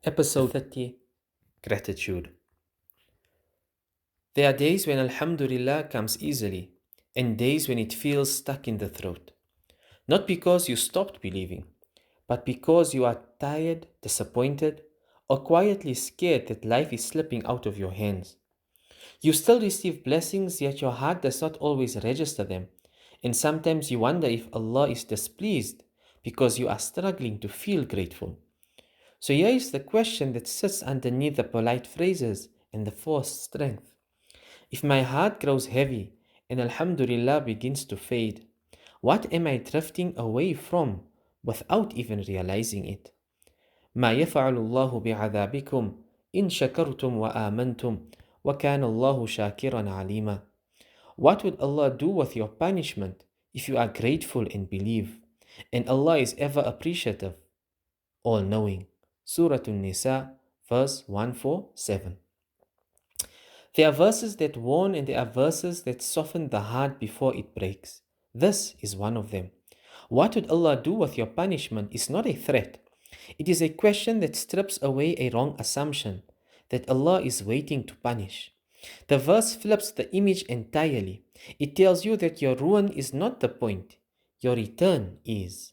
Episode 30 Gratitude. There are days when Alhamdulillah comes easily, and days when it feels stuck in the throat. Not because you stopped believing, but because you are tired, disappointed, or quietly scared that life is slipping out of your hands. You still receive blessings, yet your heart does not always register them, and sometimes you wonder if Allah is displeased because you are struggling to feel grateful. So here is the question that sits underneath the polite phrases and the forced strength. If my heart grows heavy and Alhamdulillah begins to fade, what am I drifting away from without even realizing it? ما يفعل الله بعذابكم إن شكرتم وآمنتم وكان الله شاكرا عليما. What would Allah do with your punishment if you are grateful and believe? And Allah is ever appreciative, all-knowing. Surah An-Nisa, verse 147. There are verses that warn and there are verses that soften the heart before it breaks. This is one of them. What would Allah do with your punishment is not a threat. It is a question that strips away a wrong assumption that Allah is waiting to punish. The verse flips the image entirely. It tells you that your ruin is not the point, your return is.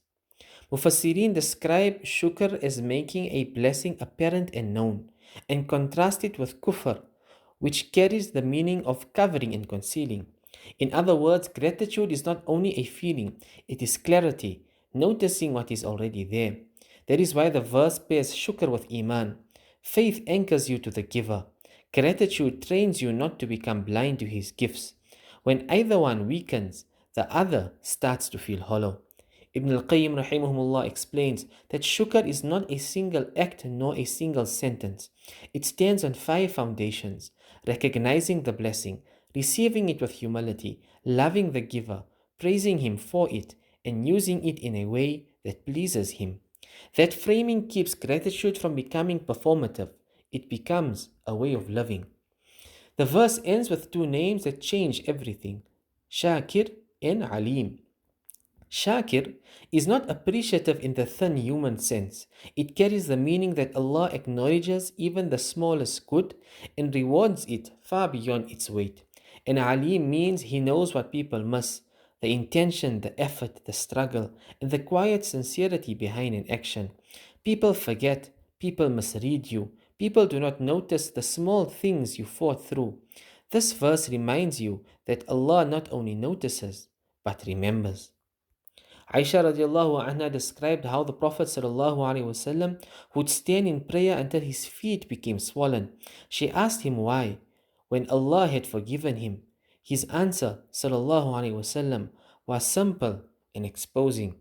Mufassirin describe shukr as making a blessing apparent and known, and contrast it with kufr, which carries the meaning of covering and concealing. In other words, gratitude is not only a feeling, it is clarity, noticing what is already there. That is why the verse pairs shukr with iman. Faith anchors you to the giver. Gratitude trains you not to become blind to his gifts. When either one weakens, the other starts to feel hollow. Ibn al-Qayyim rahimahumullah explains that shukr is not a single act nor a single sentence. It stands on 5 foundations: recognizing the blessing, receiving it with humility, loving the giver, praising him for it, and using it in a way that pleases him. That framing keeps gratitude from becoming performative. It becomes a way of living. The verse ends with 2 names that change everything: Shakir and Alim. Shakir is not appreciative in the thin human sense. It carries the meaning that Allah acknowledges even the smallest good and rewards it far beyond its weight. And Alim means he knows what people miss: the intention, the effort, the struggle, and the quiet sincerity behind an action. People forget, people misread you, people do not notice the small things you fought through. This verse reminds you that Allah not only notices, but remembers. Aisha radiallahu anha described how the Prophet sallallahu alaihi wasallam would stand in prayer until his feet became swollen. She asked him why, when Allah had forgiven him. His answer sallallahu alaihi wasallam was simple and exposing.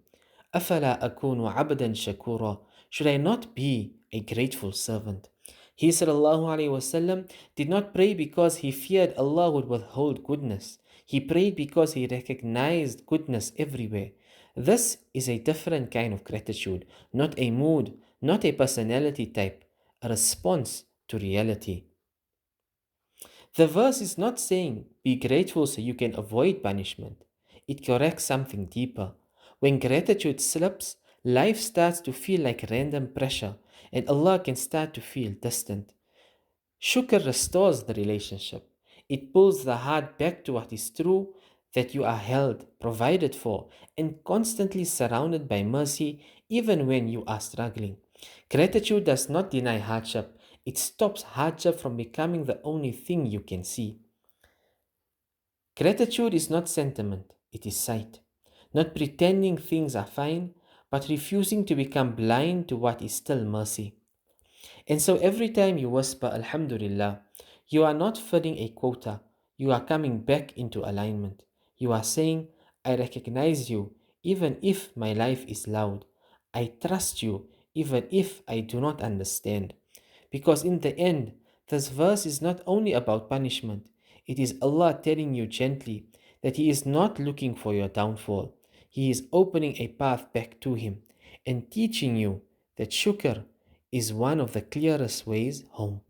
أَفَلَا أَكُونُ عَبْدًا شَكُورًا. Should I not be a grateful servant? He sallallahu alaihi wasallam did not pray because he feared Allah would withhold goodness. He prayed because he recognized goodness everywhere. This is a different kind of gratitude, not a mood, not a personality type, a response to reality. The verse is not saying be grateful so you can avoid punishment. It corrects something deeper. When gratitude slips, life starts to feel like random pressure, and Allah can start to feel distant. Shukr restores the relationship. It pulls the heart back to what is true, that you are held, provided for, and constantly surrounded by mercy even when you are struggling. Gratitude does not deny hardship, it stops hardship from becoming the only thing you can see. Gratitude is not sentiment, it is sight. Not pretending things are fine, but refusing to become blind to what is still mercy. And so every time you whisper Alhamdulillah, you are not filling a quota, you are coming back into alignment. You are saying, I recognize you even if my life is loud. I trust you even if I do not understand. Because in the end, this verse is not only about punishment, it is Allah telling you gently that He is not looking for your downfall. He is opening a path back to Him and teaching you that shukr is one of the clearest ways home.